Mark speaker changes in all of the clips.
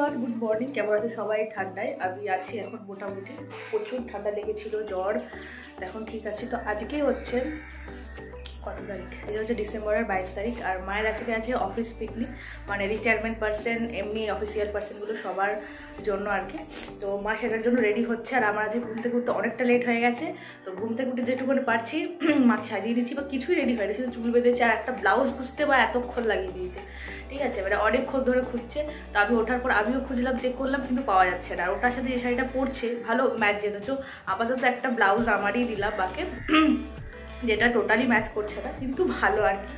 Speaker 1: Everyone, good morning. কেমন আছে সবাই? ঠান্ডায় আমি আছি এখন মোটামুটি। প্রচুর ঠান্ডা লেগেছিল, জ্বর, এখন ঠিক আছে। তো আজকে হচ্ছে কত তারিখ? এটা হচ্ছে ডিসেম্বরের 22 তারিখ। আর মায়ের আজকে আছে অফিস পিকনিক, মানে রিটায়ারমেন্ট পার্সন, এমনি অফিসিয়াল পার্সনগুলো সবার জন্য আর কি। তো মা সেটার জন্য রেডি হচ্ছে। আর আমার আজকে ঘুমতে ঘুরতে অনেকটা লেট হয়ে গেছে। তো ঘুমতে ঘুরতে যেটুকুনি পারছি মাকে সাজিয়ে দিচ্ছি, বা কিছুই রেডি হয়নি, শুধু চুল বেঁধেছে আর একটা ব্লাউজ খুঁজতে বা এতক্ষণ লাগিয়ে দিয়েছে। ঠিক আছে, মানে অনেকক্ষণ ধরে খুঁজছে। তো আমি ওঠার পর আমিও খুঁজলাম, চেক করলাম, কিন্তু পাওয়া যাচ্ছে না। আর ওটার সাথে যে শাড়িটা পরছে ভালো ম্যাচ যেতেছো। আপাতত একটা ব্লাউজ আমারই দিলাম বাকে, যেটা টোটালি ম্যাচ করছে না, কিন্তু ভালো আর কি।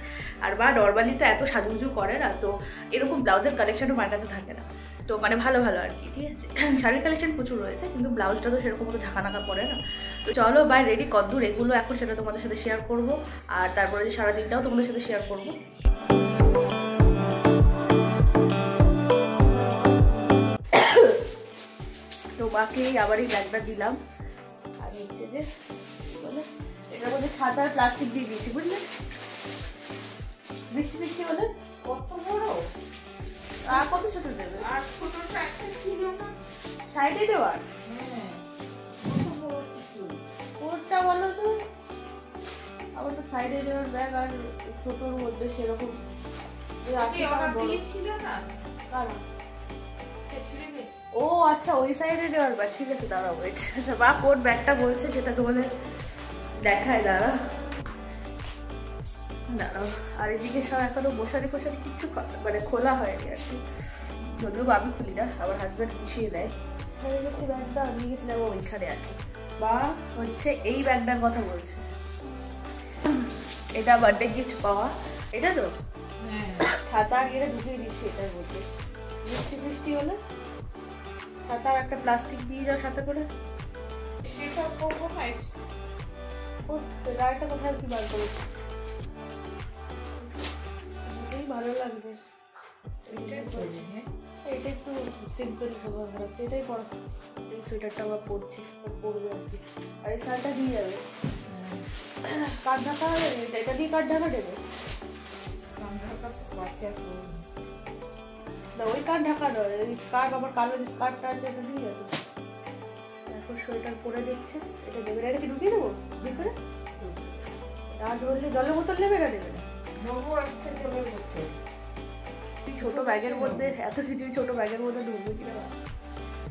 Speaker 1: আর বা নর্মালি তো এত সাজুগুজু করে না, তো এরকম ব্লাউজের কালেকশনও মার কাছে থাকে না। তো মানে ভালো ভালো আর কি। ঠিক আছে, শাড়ির কালেকশন প্রচুর রয়েছে, কিন্তু ব্লাউজটা তো সেরকম মতো ঝাঁকানাকা পড়ে না। তো চলো বাই রেডি, কদ্দূর এগুলো এখন সেটা তোমাদের সাথে শেয়ার করব। আর তারপরে যে সারাদিনটাও তোমাদের সাথে শেয়ার করবো। তো বাকি আবার এই ব্যাগটা দিলাম। আর হচ্ছে যে বলে এটার মধ্যে ছাতার প্লাস্টিক দিয়ে দিয়েছি, বুঝলে? বৃষ্টি বৃষ্টি হলে কত বড় আর কত ছোট দেবে? আর ছোটটা একটা ছিল না সাইডে দেওয়ার? কোনটা বলো তো? আবার তো সাইডে দেওয়ার ব্যাগ আর ছোটর মধ্যে সেরকম ছিল না। কারণ ও আচ্ছা, ওই সাইডে দেওয়ার ব্যাগ। ঠিক আছে, দাঁড়াও ওয়েট। আচ্ছা, বা কোন ব্যাগটা বলছে সেটা তোমাদের দেখায়, দাঁড়া দাঁড়াও। আর এদিকে সব এখনো মশারি ফশারি কিচ্ছু মানে খোলা হয়নি আর কি, যদিও আমি খুলি না, আমার হাজব্যান্ড গুছিয়ে দেয়। হয়ে গেছে ব্যাগটা, আমি গেছিলাম ওইখানে আছে। বা হচ্ছে এই ব্যাগটার কথা বলছে, এটা বার্থডে গিফট পাওয়া, এটা তো ছাতা গিয়ে ঢুকিয়ে দিচ্ছি এটার মধ্যে। বৃষ্টি বৃষ্টি হলে ছাতা একটা প্লাস্টিক দিয়ে যাও সাথে করে। সেসব করবো না, গাড়িটা কোথায় কি বার করেছি, ভালো লাগবে। এটা একটু সিম্পল হবে, এটাই পরা। এই সোয়েটারটা আমরা পরছি, পরবে আর কি। আর এই শার্টটা দিয়ে যাবে। কাঠ ঢাকা এটা দিয়ে কাঠ ঢাকা দেবে না, ওই কাঠ ঢাকা নয়, ওই স্কার্ট, আবার কালো যে স্কার্টটা আছে এটা দিয়ে যাবে। এখন সোয়েটার পরে দিচ্ছে, এটা দেবে না? এটা কি ঢুকিয়ে দেবো ভিতরে? আর ধরলে জলের বোতল নেবে না? দেবে না, ছোট ব্যাগের মধ্যে এত কিছু ছোট ব্যাগের মধ্যে ঢুকবে কিনা।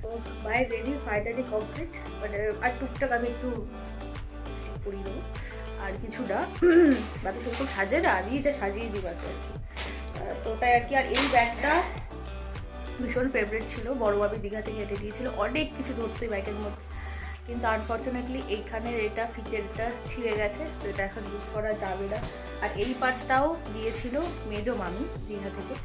Speaker 1: তো বাই রেডি, ফাইনালি কমপ্লিট। মানে আর টুকটাক আমি একটু পরিয়ে দেবো, আর কিছুটা বাকি সব সাজে না, আমি যা সাজিয়ে দিই বাকি আর কি। তো তাই আর কি। আর এই ব্যাগটা ভীষণ ফেভারিট ছিল, বড় ভাবি দীঘা থেকে এনে দিয়েছিল, অনেক কিছু ধরতে ব্যাগের মধ্যে। কিন্তু আনফর্চুনেটলি এইখানের এটা ফিটেরটা ছিঁড়ে গেছে, তো এটা এখন ইউজ করা যাবে না। আর এই পার্টসটাও দিয়েছিল মেজো মামি দীঘা থেকে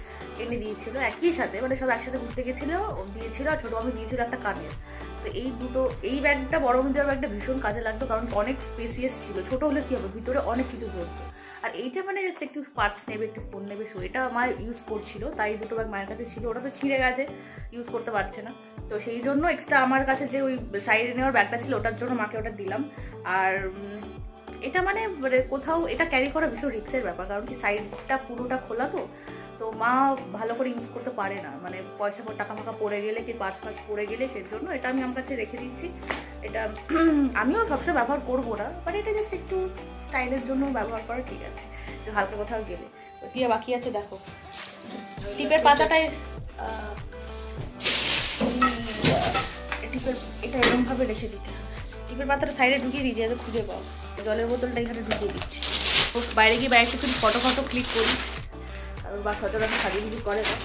Speaker 1: এনে দিয়েছিল একই সাথে, মানে সব একসাথে ঘুরতে গেছিলো, দিয়েছিল। আর ছোটো মামি দিয়েছিল একটা কানের। তো এই দুটো, এই ব্যাগটা বড় মামি দেওয়ার ব্যাগটা ভীষণ কাজে লাগতো, কারণ অনেক স্পেসিয়াস ছিল। ছোটো হলে কী হবে, ভিতরে অনেক কিছু ধরতো। আর এইটা মানে জাস্ট একটু পার্স নেবে, একটু ফোন নেবে, শো। এটা আমার ইউজ করছিল, তাই দুটো ব্যাগ মায়ের কাছে ছিল। ওটা তো ছিঁড়ে গেছে, ইউজ করতে পারছে না। তো সেই জন্য এক্সট্রা আমার কাছে যে ওই সাইডে নেওয়ার ব্যাগটা ছিল, ওটার জন্য মাকে ওটা দিলাম। আর এটা মানে কোথাও এটা ক্যারি করা ভীষণ রিস্কের ব্যাপার, কারণ কি সাইডটা পুরোটা খোলা, তো মা ভালো করে ইউজ করতে পারে না, মানে পয়সা টাকা ফাঁকা পড়ে গেলে কি পার্স ফার্স পড়ে গেলে। সেই জন্য এটা আমি আমার কাছে রেখে দিচ্ছি। এটা আমিও সবসময় ব্যবহার করবো না, বাট এটা জাস্ট একটু স্টাইলের জন্য ব্যবহার করা ঠিক আছে, যে হালকা কোথাও গেলে। তো দিয়ে বাকি আছে দেখো, টিপের পাতাটায় টিপের এটা এরকমভাবে রেখে দিতে হবে। টিপের পাতাটা সাইডে ঢুকিয়ে দিয়েছি, যাতে খুঁজে পাও। জলের বোতলটা এখানে ঢুকিয়ে দিচ্ছি। বাইরে গিয়ে বাইরে একটু ফটো ক্লিক করি, আর বা সচরাচর সাজুগুজু করে না,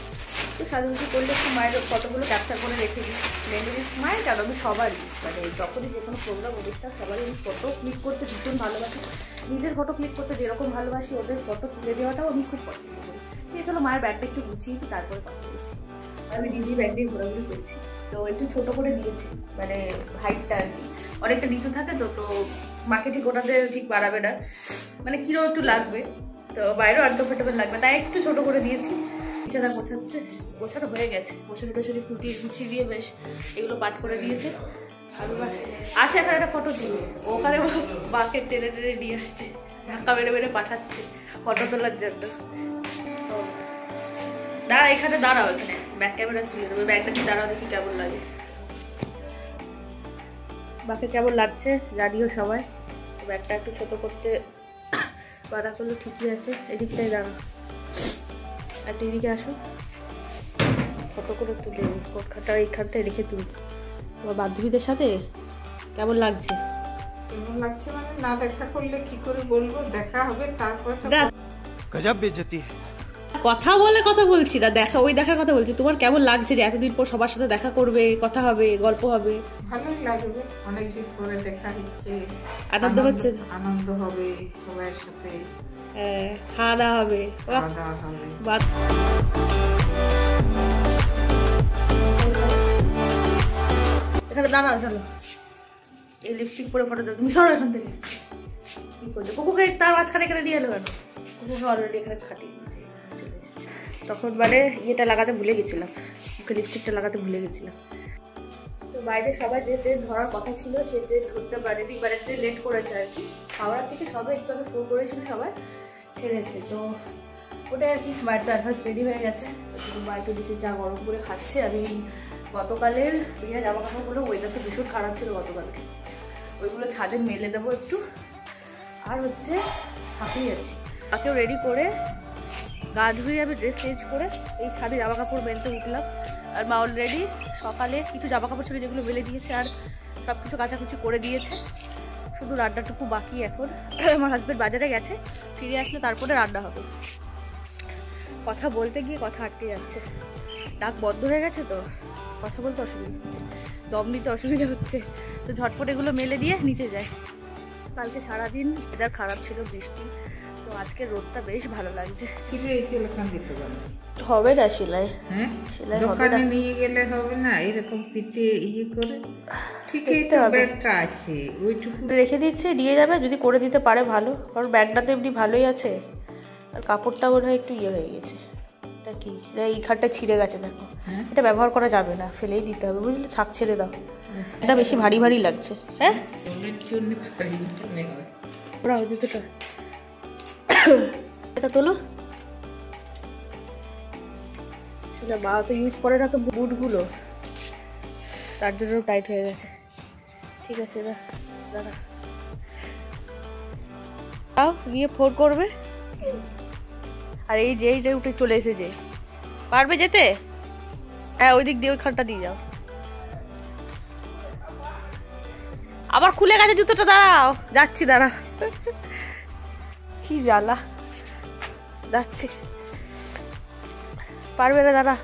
Speaker 1: তো সাজুগুজু করলে একটু মায়ের ফটোগুলো ক্যাপচার করে রেখে দিই। মেমোরিজ মায়ের কেন, আমি সবারই, মানে যখনই যে কোনো প্রোগ্রাম অনুষ্ঠান সবারই আমি ফটো ক্লিক করতে ভীষণ ভালোবাসি। নিজের ফটো ক্লিক করতে যেরকম ভালোবাসি, ওদের ফটো তুলে দেওয়াটাও আমি খুব পছন্দ করি। এই চলো মায়ের ব্যাগটা একটু গুছিয়ে দিই, তারপরে কথা বলছি। আমি দিদি ব্যাগ দিয়ে ঘোরাঘুরি করছি, তো একটু ছোটো করে দিয়েছি, মানে হাইটটা আর কি অনেকটা নিচু থাকে, তো মাকে ঠিক ওটাতে ঠিক বাড়াবে না, মানে কিরো একটু লাগবে, তো বাইরেও আনকমফোর্টেবল লাগবে, তাই একটু ছোট করে দিয়েছি। বিছানা গোছানো হয়ে গেছে, গোছানো টোছানো গুছিয়ে দিয়ে বেশ এগুলো পাঠ করে দিয়েছে। আর আসে এখন একটা ফটো দিবে, ওখানে মাকে টেনে টেনে নিয়ে আসছে, ধাক্কা মেরে মেরে পাঠাচ্ছে ফটো তোলার জন্য। দাঁড়া, এখানে দাঁড়াও, এখানে ব্যাক ক্যামেরা তুলে দেবো। ব্যাগটা কি দাঁড়াও দেখি কেমন লাগে। বাকি কেমন লাগছে জানিও সবাই। ব্যাগটা একটু ছোট করতে বাধা করলো, ঠিকই আছে। এদিকটাই দাঁড়াও, একটা এদিকে আসো, ছোট করে তুলে কোটখাটা এইখানটা রেখে তুলি। তোমার বান্ধবীদের সাথে কেমন লাগছে?
Speaker 2: কেমন লাগছে মানে না দেখা করলে কি করে বলবো, দেখা হবে তারপরে তো।
Speaker 3: গজব বেইজ্জতি।
Speaker 1: কথা বলে কথা বলছি না, দেখা ওই দেখার কথা বলছি। তোমার কেমন লাগছে যে এতদিন পর সবার সাথে দেখা করবে, কথা হবে, গল্প হবে?
Speaker 2: ভালোই লাগবে, অনেকদিন পরে দেখা হচ্ছে,
Speaker 1: আনন্দ হচ্ছে,
Speaker 2: আনন্দ হবে সবার সাথে,
Speaker 1: খাওয়া দাওয়া হবে,
Speaker 2: খাওয়া দাওয়া হবে।
Speaker 1: এখানে দাঁড়াও, চলো। এই লিপস্টিক পরে ফটো দাও, তুমি সরো এখান থেকে। কি করছো? কুকুকে তার মাঝখানে এখানে নিয়ে এলো কেন? কুকুকে অলরেডি এখানে খাটিয়ে দিয়েছে। তখন মানে ইয়েটা লাগাতে ভুলে গেছিলাম, মুখে লিপস্টিকটা লাগাতে ভুলে গেছিলাম। তো বাইরে সবাই যে ট্রেন ধরার কথা ছিল সে ট্রেন ধরতে পারেনি, এবারে ট্রেন লেট করেছে আর কি। হাওড়া থেকে সবাই একটু আগে ফোন করেছিল, সবাই ছেড়েছে। তো ওটাই আর কি, বাড়িতে অ্যাডভান্স রেডি হয়ে গেছে। শুধু বাড়িতে দিয়েছে চা গরম করে খাচ্ছে। আমি গতকালের বিয়ে জামা কাপড়গুলো ওয়েদার তো ভীষণ খারাপ ছিল গতকালকে, ওইগুলো ছাদে মেলে দেবো একটু। আর হচ্ছে হাঁপিয়ে যাচ্ছি, তাকেও রেডি করে গা ধুয়ে আমি ড্রেস চেঞ্জ করে এই ছাদে জামা কাপড় মেলতে উঠলাম। আর মা অলরেডি সকালে কিছু জামা কাপড় ছিল যেগুলো মেলে দিয়েছে, আর সব কিছু কাচাকুচি করে দিয়েছে। শুধু রান্নাটুকু বাকি এখন। আমার হাজব্যান্ড বাজারে গেছে, ফিরে আসলে তারপরে রান্না হবে। কথা বলতে গিয়ে কথা আটকে যাচ্ছে, ডাক বন্ধ হয়ে গেছে, তো কথা বলতে অসুবিধা হচ্ছে, দম নিতে অসুবিধা হচ্ছে। তো ঝটপট এগুলো মেলে দিয়ে নিচে যায়। কালকে সারাদিন ওয়েদার খারাপ ছিল, বৃষ্টি। তো আজকে রোদটা বেশ ভালো লাগছে। হবে না সেলাই, সেলাই
Speaker 2: দোকানে নিয়ে গেলে হবে না, এরকম পিঠে ইয়ে করে। ঠিকই তো, ব্যাগটা আছে ওইটুকু
Speaker 1: রেখে দিচ্ছে, নিয়ে যাবে যদি করে দিতে পারে ভালো, কারণ ব্যাগটা তো এমনি ভালোই আছে। আর কাপড়টা বোধ হয় একটু ইয়ে হয়ে গেছে। এটা কি, এই খাটটা ছিঁড়ে গেছে, দেখো। এটা ব্যবহার করা যাবে না, ফেলেই দিতে হবে, বুঝলে? ছাক ছেড়ে দাও, এটা বেশি ভারী ভারী লাগছে। হ্যাঁ, ওরা ওই জুতোটা এটা তোলো। মা তো ইউজ করে না তো বুটগুলো, তার জন্য টাইট হয়ে গেছে। ঠিক আছে, দাদা গিয়ে ফোন করবে। আর এই যে এইটা উঠে চলে এসেছে, পারবে যেতে? হ্যাঁ, ওই দিক দিয়ে ওই খানটা দিয়ে যাও। আবার খুলে গেছে জুতোটা, দাঁড়াও, যাচ্ছি, দাঁড়া। কি জ্বালা, যাচ্ছি, পারবে না, দাঁড়া।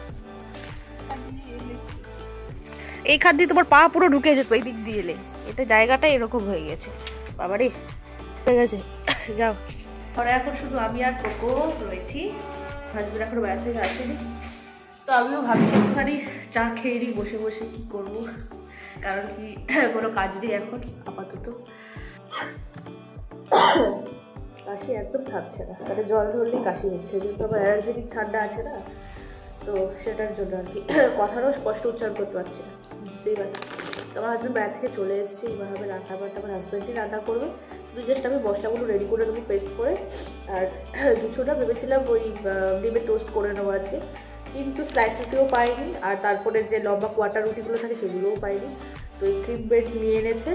Speaker 1: এই খান দিয়ে তোমার পা পুরো ঢুকে যেত, এই দিক দিয়ে এলে। এটা জায়গাটা এরকম হয়ে গেছে, বাবারে হয়ে গেছে। যাও, পরে এখন শুধু আমি আর কোকো রয়েছি। হাজবেন্ড এখন বাইরে থেকে আসেনি, তো আমিও ভাবছি একটুখানি চা খেয়ে নিই বসে বসে। কি করবো, কারণ কি কোনো কাজ নেই এখন আপাতত। কাশি একদম থাকছে না, তাহলে জল ধরলেই কাশি হচ্ছে, যেহেতু আমার অ্যালার্জেটিক ঠান্ডা আছে না, তো সেটার জন্য আর কি কথাটাও স্পষ্ট উচ্চারণ করতে পারছি না, বুঝতেই পারছি। তো আমার হাজব্যান্ড বাইরে থেকে চলে এসেছে, এবার হবে রান্না বান্না আমার হাজব্যান্ডই রান্না করবে। শুধু জাস্ট আমি মশলাগুলো রেডি করে দেবো পেস্ট করে। আর কিছুটা ভেবেছিলাম ওই ডিমের টোস্ট করে নেবো আজকে, কিন্তু স্লাইস রুটিও পাইনি। আর তারপরে যে লম্বা কোয়াটার রুটিগুলো থাকে সেগুলোও পাইনি। তো এই ক্রিম ব্রেড নিয়ে এনেছে,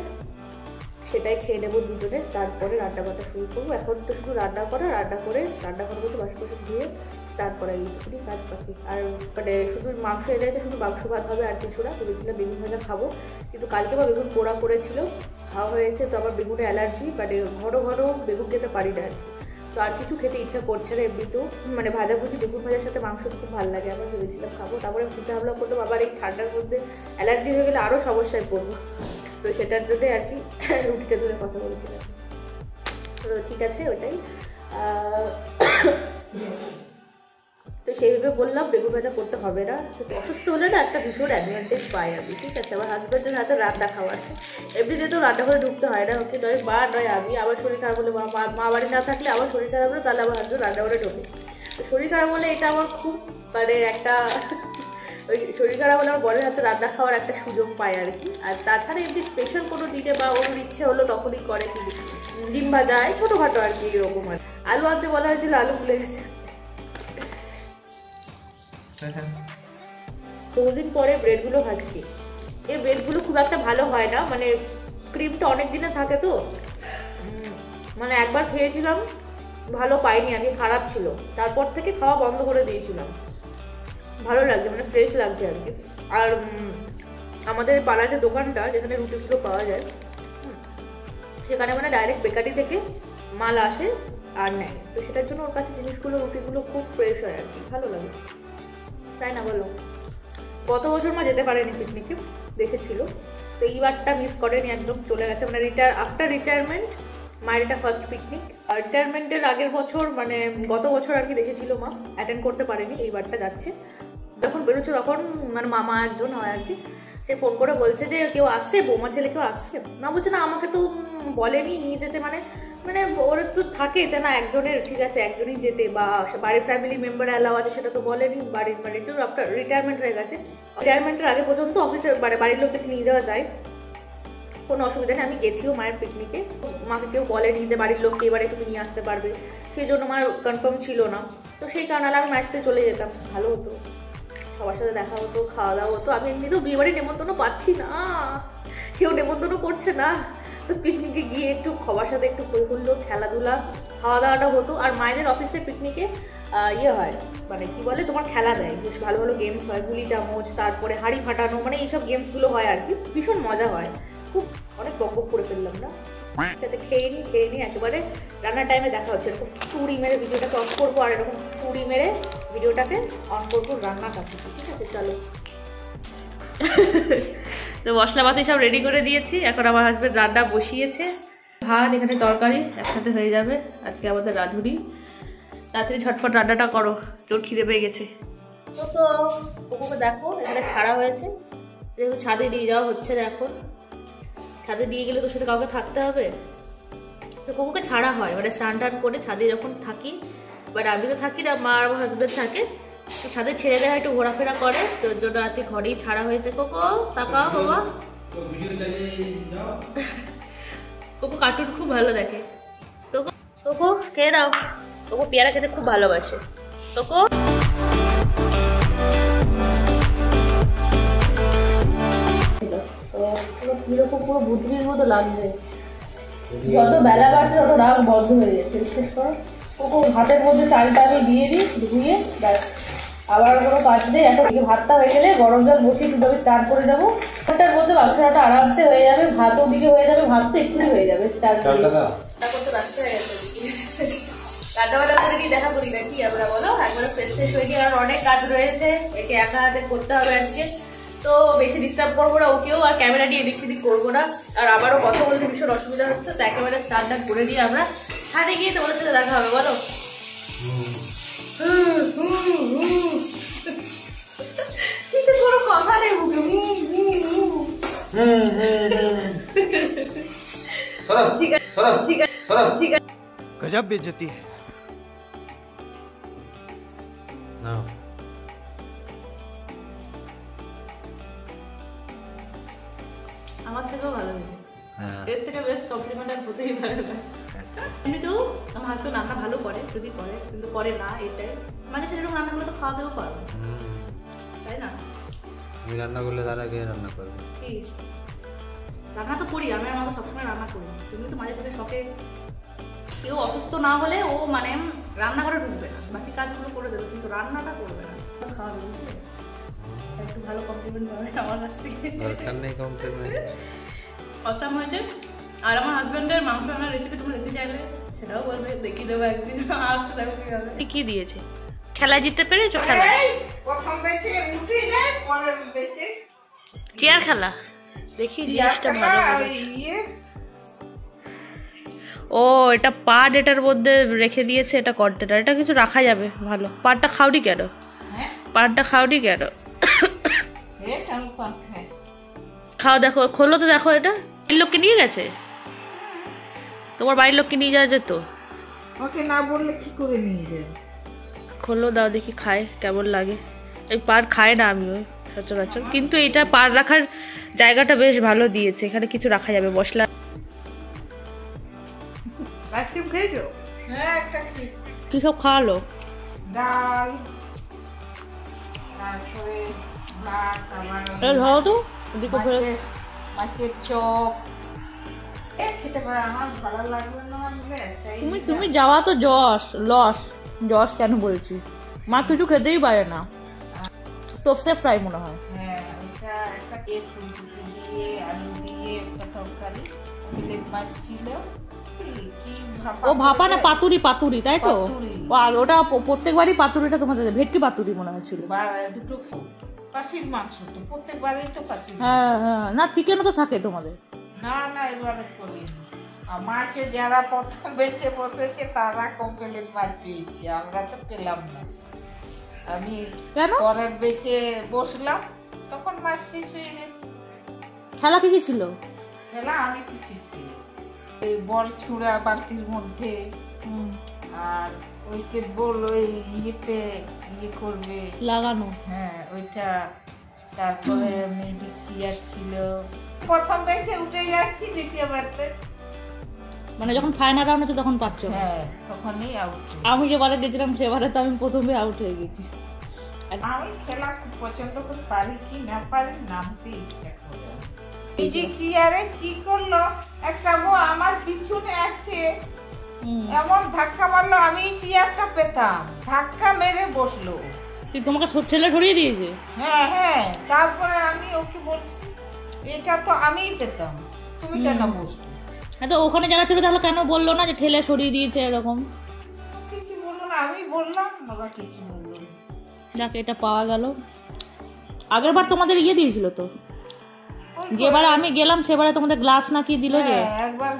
Speaker 1: সেটাই খেয়ে নেবো দুজনে, তারপরে রান্না বান্না শুরু করবো। এখন তো শুধু রান্না করে রান্না করবো, তো বাসন বাসন ধুয়ে স্টার্ট করা, এইটুকুনি কাজ বাকি। আর মানে শুধু মাংস এনেছে, শুধু মাংস ভাত হবে, আর কিছু না। ভেবেছিলাম বেগুন ভাজা খাবো, কিন্তু কালকে বা বেগুন পোড়া করেছিল, খাওয়া হয়েছে। তো আমার বেগুনে অ্যালার্জি, মানে ঘন ঘন বেগুন খেতে পারি না আর কি। তো আর কিছু খেতে ইচ্ছা করছে না এমনিতেও, মানে ভাজাভুজি বেগুন ভাজার সাথে মাংস খুব ভালো লাগে আমার, ভেবেছিলাম খাবো। তারপরে চিন্তা ভাবনা করলাম আবার এই ঠান্ডার মধ্যে অ্যালার্জি হয়ে গেলে আরও সমস্যায় পড়বো, তো সেটার জন্যে আর কি রুটিটা ধরে কথা বলছিলাম। তো ঠিক আছে, ওটাই। তো সেইভাবে বললাম বেগুন ভাজা করতে হবে না, সেটা অসুস্থ হলে না একটা ভীষণ অ্যাডভান্টেজ পাই আমি। ঠিক আছে, আমার হাজব্যান্ডের হাতে রান্না খাওয়ার, এমনিতে তো রান্না করে ঢুকতে হয় না ওকে, নয় মা নয় আমি। আমার শরীর খারাপ হলে মা বাড়ি না থাকলে আমার শরীর খারাপ হলে তাহলে আমার হাজব্যান্ড রান্না করে ঢোকে। তো শরীর খারাপ হলে এটা আমার খুব মানে একটা ওই শরীর খারাপ হলে আমার বরের হাতে রান্না খাওয়ার একটা সুযোগ পায় আর কি। আর তাছাড়া এমনি স্পেশাল কোনো দিনে বা ওর ইচ্ছে হলো তখনই করে, কিন্তু ডিম ভাজা এই ছোটোখাটো আর কি এরকম। আর আলু আনতে বলা হয়েছিল, আলু ভুলে গেছে। বহুদিন পরে ব্রেডগুলো ভাজছি। এই ব্রেডগুলো খুব একটা ভালো হয় না, মানে ক্রিমটা অনেক দিনে থাকে তো, মানে একবার খেয়েছিলাম ভালো পাইনি আর কি, খারাপ ছিল, তারপর থেকে খাওয়া বন্ধ করে দিয়েছিলাম। ভালো লাগছে, মানে ফ্রেশ লাগছে আর কি। আর আমাদের পাড়ার যে দোকানটা যেখানে রুটিগুলো পাওয়া যায়, সেখানে মানে ডাইরেক্ট বেকারি থেকে মাল আসে আর নেয়, তো সেটার জন্য ওর কাছে জিনিসগুলো রুটিগুলো খুব ফ্রেশ হয় আর কি, ভালো লাগে, তাই না বলো? গত বছর মা যেতে পারেনি পিকনিকে, দেশে ছিল, তো এইবারটা মিস করেনি, একদম চলে গেছে, মানে আফটার রিটায়ারমেন্ট মায়ের এটা ফার্স্ট পিকনিক। আর রিটায়ারমেন্টের আগের বছর মানে গত বছর আর কি দেশে ছিল মা, অ্যাটেন্ড করতে পারেনি, এইবারটা যাচ্ছে। যখন বেরোচ্ছে তখন মানে মামা একজন হয় আর কি, সে ফোন করে বলছে যে কেউ আসছে, বৌমা ছেলে কেউ আসছে, না বলছে না আমাকে তো বলেনি নিয়ে যেতে, মানে মানে ওরা তো থাকে যে না একজনের, ঠিক আছে একজনই যেতে, বা বাড়ির ফ্যামিলি মেম্বার অ্যালাউ আছে সেটা তো বলেনি, বাড়ির মানে তো আফটার রিটায়ারমেন্ট হয়ে গেছে, রিটায়ারমেন্টের আগে পর্যন্ত অফিসে মানে বাড়ির লোকদেরকে নিয়ে যাওয়া যায়, কোনো অসুবিধা নেই। আমি গেছিও মায়ের পিকনিকে, মাকে কেউ বলেনি যে বাড়ির লোককে এবারে তুমি নিয়ে আসতে পারবে, সেই জন্য মার কনফার্ম ছিল না, তো সেই কারণে আমি মায়ের সাথে চলে যেতাম, ভালো হতো, সবার সাথে দেখা হতো, খাওয়া দাওয়া হতো। আমি এমনিতেও বিয়ে বাড়ি নেমন্তন্ন পাচ্ছি না, কেউ নেমন্তন্ন করছে না, তো পিকনিকে গিয়ে একটু সবার সাথে একটু হই হুল্লোড়, খেলাধুলা, খাওয়া দাওয়াটা হতো। আর মায়েদের অফিসের পিকনিকে ইয়ে হয়, মানে কি বলে তোমার খেলা দেয়, বেশ ভালো ভালো গেমস হয়, গুলি চামচ, তারপরে হাঁড়ি ফাটানো, মানে এইসব গেমসগুলো হয় আর কি, ভীষণ মজা হয়, খুব অনেক বক করে ফেললাম না, ঠিক আছে খেয়ে নি একেবারে রান্নার টাইমে দেখা হচ্ছে। এরকম চুড়ি মেরে ভিডিওটাকে অফ করবো, আর এরকম চুড়ি মেরে ভিডিওটাকে অন করবো রান্নাটাকে, ঠিক আছে চলো। তো মশলাপাতি সব রেডি করে দিয়েছি, এখন আমার হাজবেন্ড রান্না বসিয়েছে, ভাত এখানে তরকারি একসাথে হয়ে যাবে আজকে আমাদের রাঁধুনি। তাড়াতাড়ি ঝটফট রান্নাটা করো, জোর খিদে পেয়ে গেছে। তো কুকুকে দেখো এখানে ছাড়া হয়েছে, যেহেতু ছাদে নিয়ে যাওয়া হচ্ছে না এখন, ছাদে নিয়ে গেলে তোর সাথে কাউকে থাকতে হবে, তো কুকুকে ছাড়া হয়, মানে স্নান টান করে ছাদে যখন থাকি, বাট আমি তো থাকি না, মা আর আমার হাজবেন্ড থাকে, তো ছাদে ছেড়ে দেওয়া একটু ঘোরাফেরা করে, তো ওর জন্য আজকে ঘরেই ছাড়া হয়েছে। কোকো তাকাও বাবা, কোকো কার্টুন খুব ভালো দেখে, কোকো খেয়ে দাও, কোকো পেয়ারা খেতে খুব ভালোবাসে, কোকো পুরো বুদ্ধির মতো লাগছে, যত বেলা বাড়ছে তত রাগ বন্ধ হয়ে যাচ্ছে, বিশেষ করে ওকে ভাতের মধ্যে চালটা আমি দিয়ে দিই ধুয়ে, ব্যাস আবার কোনো কাজ নেই। এখন ভাতটা হয়ে গেলে গরম জল বসিয়ে দুধ স্টার্ট করে দেবো, ওটার মধ্যে মাংসটা আরামসে হয়ে যাবে, ভাতও দিকে হয়ে যাবে, ভাত তো এক্ষুনি হয়ে যাবে, করতে ব্যস্ত হয়ে গেছে, রান্নাবান্না করে নিয়ে দেখা করি নাকি আমরা, বলো একবারে ফ্রেশ ফ্রেশ হয়ে গিয়ে, আর অনেক কাজ রয়েছে, একে একা হাতে করতে হবে আজকে, তো বেশি ডিস্টার্ব করবো না ওকেও, আর ক্যামেরা নিয়ে এদিক সেদিক করবো না, আর আবারও কথা বলতে ভীষণ অসুবিধা হচ্ছে, তো একেবারে স্টার্ট করে দিয়ে আমরা ছাদে গিয়ে তোমাদের সাথে দেখা হবে, বলো। কিছু কোনো কথা নেই মুখে, ঠিক আছে ঠিক আছে ঠিক আছে,
Speaker 3: गजब बेइज्जती है।
Speaker 1: আমার থেকেও ভালো হয়েছে, এর থেকে বেস্ট কমপ্লিমেন্ট আর হতেই পারে না। এমনিতেও আমার হাজবেন্ড রান্না ভালো করে, যদি করে, কিন্তু করে না, এটাই মানে সেরকম রান্না করলে তো খাওয়া দাওয়া পারবে, তাই না?
Speaker 4: আমি রান্না করলে তার আগে রান্না করবো,
Speaker 1: কি রান্না তো করি আমি, আমার সবসময় রান্না করি, তুমি তো মাঝে সাথে শখে, কেউ অসুস্থ না হলে ও মানে রান্না করে ঢুকবে না, বাকি কাজগুলো করে দেবে, কিন্তু রান্নাটা করবে না, খাওয়া দেবে, একটু ভালো কমপ্লিমেন্ট পাবে আমার কাছ থেকে,
Speaker 4: দরকার নেই কমপ্লিমেন্ট,
Speaker 1: অসাম হয়েছে। আর আমার হাজবেন্ডের মাংস রান্নার রেসিপি তুমি দেখতে চাইলে সেটাও বলবে, দেখিয়ে দেবো একদিন, আসতে দেখো কি কি দিয়েছে। খেলা জিততে পেরেছো? খেলা
Speaker 2: প্রথম বেঁচে উঠে যায়, পরের বেঁচে
Speaker 1: চেয়ার খেলা, দেখি জিনিসটা ভালো করেছে। ও এটা পাট এটার মধ্যে রেখে দিয়েছে, এটা কন্টেনার, এটা কিছু রাখা যাবে ভালো। পাটটা খাওনি কেন? পাটটা খাওনি কেন? খাও, দেখো খোলো তো, দেখো এটা বাড়ির লোককে নিয়ে গেছে, তোমার বাড়ির লোককে নিয়ে যাওয়া যেত,
Speaker 2: ওকে না বললে কি করে নিয়ে যাবে?
Speaker 1: খোলো দাও দেখি খায় কেমন লাগে। এই পাট খায় না আমিও সচরাচর, কিন্তু এটা পাট রাখার জায়গাটা বেশ ভালো দিয়েছে, এখানে কিছু রাখা যাবে, মশলা। আইসক্রিম খেয়েছো?
Speaker 2: হ্যাঁ একটা খেয়েছি।
Speaker 1: কি সব খাওয়ালো?
Speaker 2: ডাল, তারপরে ভাত, আবার ওই
Speaker 1: এটা ধরো তো এদিকে ফেলে
Speaker 2: মাছের চপ খেতে পারে। আমার ভালো লাগবে না বলে
Speaker 1: তুমি যাওয়া তো যশ কেন বলছি, মা কিছু খেতেই পারে না, তোফসে ফ্রাই মনে হয়।
Speaker 2: হ্যাঁ, এটা একটা ফুলকপি দিয়ে আলু দিয়ে একটা তরকারি, প্লেট মাছ ছিল। কি
Speaker 1: ও ভাপা না পাতুরি তাই তো?
Speaker 2: পাতুরি।
Speaker 1: ওটা প্রত্যেকবারই পাতুরিটা তোমাদের ভেটকি পাতুরি মনে হচ্ছিল।
Speaker 2: দুটো কাশির মাংস তো প্রত্যেকবারই তো কাশির।
Speaker 1: হ্যাঁ হ্যাঁ, না চিকেনও তো থাকে তোমাদের।
Speaker 2: না এবারে করিনি। আর মাছে যারা প্রথম বেঁচে বসেছে তারা কমপ্লেট মাছ পেয়েছে, আমরা তো পেলাম না। আমি
Speaker 1: কেন?
Speaker 2: পরের বেঁচে বসলাম, তখন মাছ শেষ হয়ে গেছে।
Speaker 1: খেলা কি ছিল?
Speaker 2: খেলা অনেক কিছু ছিল, এই বল ছুঁড়া বালতির মধ্যে, আর ওইতে বল ওই ইয়েতে ইয়ে করবে
Speaker 1: লাগানো।
Speaker 2: হ্যাঁ ওইটা। তারপরে মিউজিক চেয়ার ছিল। প্রথম বেঁচে উঠে যাচ্ছি, দ্বিতীয় বারতে
Speaker 1: মানে যখন ফাইনাল রাউন্ড হচ্ছে তখন পাচ্ছ?
Speaker 2: হ্যাঁ তখনই আউট।
Speaker 1: আমি যেবারে গেছিলাম সেবারে তো আমি প্রথমে আউট হয়ে গেছি।
Speaker 2: আমি খেলা খুব পছন্দ করে, পারি কি না পারি নামতে ইচ্ছা করে। মিউজিক চেয়ারে কি করলো, একটা বউ আমার পিছনে আছে, এমন ধাক্কা মারলো আমি চেয়ারটা পেতাম, ধাক্কা মেরে বসলো।
Speaker 1: তুই তোমাকে ঠেলে ধরিয়ে দিয়েছে?
Speaker 2: হ্যাঁ, তারপরে আমি ওকে বলছি এটা তো আমিই পেতাম, তুমি কেন বসবে?
Speaker 1: হ্যাঁ, তো ওখানে যারা ছিল তাহলে কেন বললো না যে ঠেলে সরিয়ে দিয়েছে এরকম?
Speaker 2: কিছু বললো না, আমি বললাম বাবা কিছু বললো না।
Speaker 1: যাক, এটা পাওয়া গেল। আগের বার তোমাদের ইয়ে দিয়েছিল তো, যেবারে আমি গেলাম সেবারে তোমাদের গ্লাস নাকি দিল যে?
Speaker 2: একবার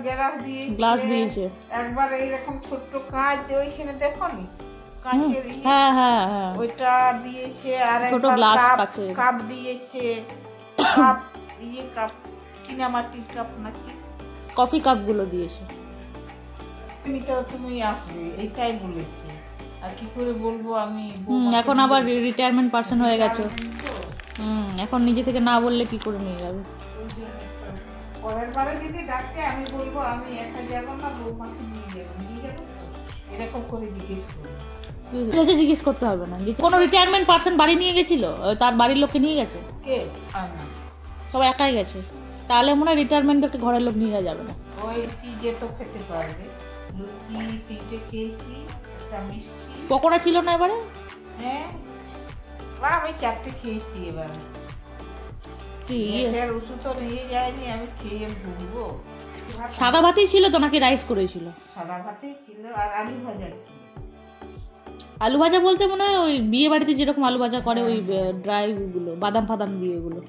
Speaker 2: গ্লাস দিয়েছে, একবার এইরকম ছোট্ট কাঁচ ওইখানে দেখো নি কাঁচের
Speaker 1: হ্যাঁ হ্যাঁ হ্যাঁ,
Speaker 2: ওইটা দিয়েছে, আর
Speaker 1: ছোট
Speaker 2: একটা
Speaker 1: গ্লাস কাছে
Speaker 2: কাপ দিয়েছে, কাপ কাপ চিনামাটির কাপ নাকি
Speaker 1: কফি কাপ গুলো দিয়েছে।
Speaker 2: তুমি আসবে এইটাই বলেছে, আর কি করে বলবো আমি।
Speaker 1: এখন আবার রিটায়ারমেন্ট পার্সন হয়ে গেছে। এখন নিজে থেকে না বললে কি করে নিয়ে যাবে?
Speaker 2: পরের বারে যদি ডাকে আমি বলবো আমি একা যাবো না, বৌমাকে নিয়ে যাবো এরকম করে জিজ্ঞেস করবো।
Speaker 1: জিজ্ঞেস করতে হবে না, কোনো রিটায়ারমেন্ট পার্সন বাড়ি নিয়ে গেছিল, তার বাড়ির লোককে নিয়ে গেছে?
Speaker 2: কে?
Speaker 1: সব একাই গেছে? তাহলে মনে হয় রিটায়ারমেন্টকে ঘরের লোক নিয়ে যাবে না।
Speaker 2: ওই চিজে তো খেতে পারবে, লুচি 3টে খেয়েছি, একটা মিষ্টি।
Speaker 1: পকোড়া ছিল না এবারে?
Speaker 2: হ্যাঁ, আমি 4টে খেয়েছি। এবার
Speaker 1: কি
Speaker 2: ওষুধ তো নিয়ে যায়নি, আমি খেয়ে ভুগবো।
Speaker 1: সাদা ভাতই ছিল তো নাকি রাইস করেছিল?
Speaker 2: সাদা ভাতেই ছিল, আর আলু ভাজা ছিল।
Speaker 1: আলু ভাজা বলতে মনে হয় ওই বিয়ে বাড়িতে যেরকম আলু ভাজা করে, ওই ড্রাই গুলো বাদাম ফাদাম দিয়ে ওগুলো?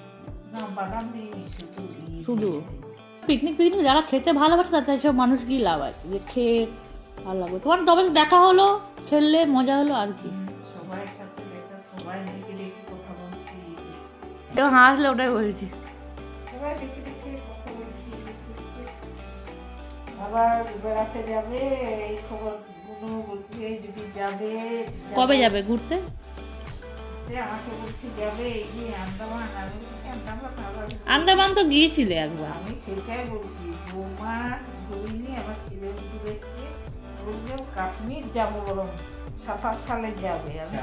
Speaker 2: না, বাদাম দিয়ে
Speaker 1: শুধু পিকনিক যারা খেতে ভালোবাসে তাদের সব মানুষ কি লাভ আছে যে খেয়ে ভালো লাগবে। তোমার তবে দেখা হলো, খেললে মজা হলো, আর কি।
Speaker 2: সবাই সাথে দেখা, সবাই দেখে দেখে কথা বলছি,
Speaker 1: হাসলে ওটাই বলছি।
Speaker 2: সবাই দেখে দেখে কথা বলছি। আবার বেড়াতে যাবে এই খবর গুলো বলছি, যদি যাবে।
Speaker 1: কবে যাবে ঘুরতে?
Speaker 2: আমাকে বলছি যাবে এই যে আন্দামান। আমি
Speaker 1: আন্দামান তো গিয়েছিলে একবার।
Speaker 2: আমি সেটাই বলছি, বৌমা ঘুরিনি, আমার ছেলে দেখছে বলবে কাশ্মীর যাবো, বরং 27 সালে যাবে। আমি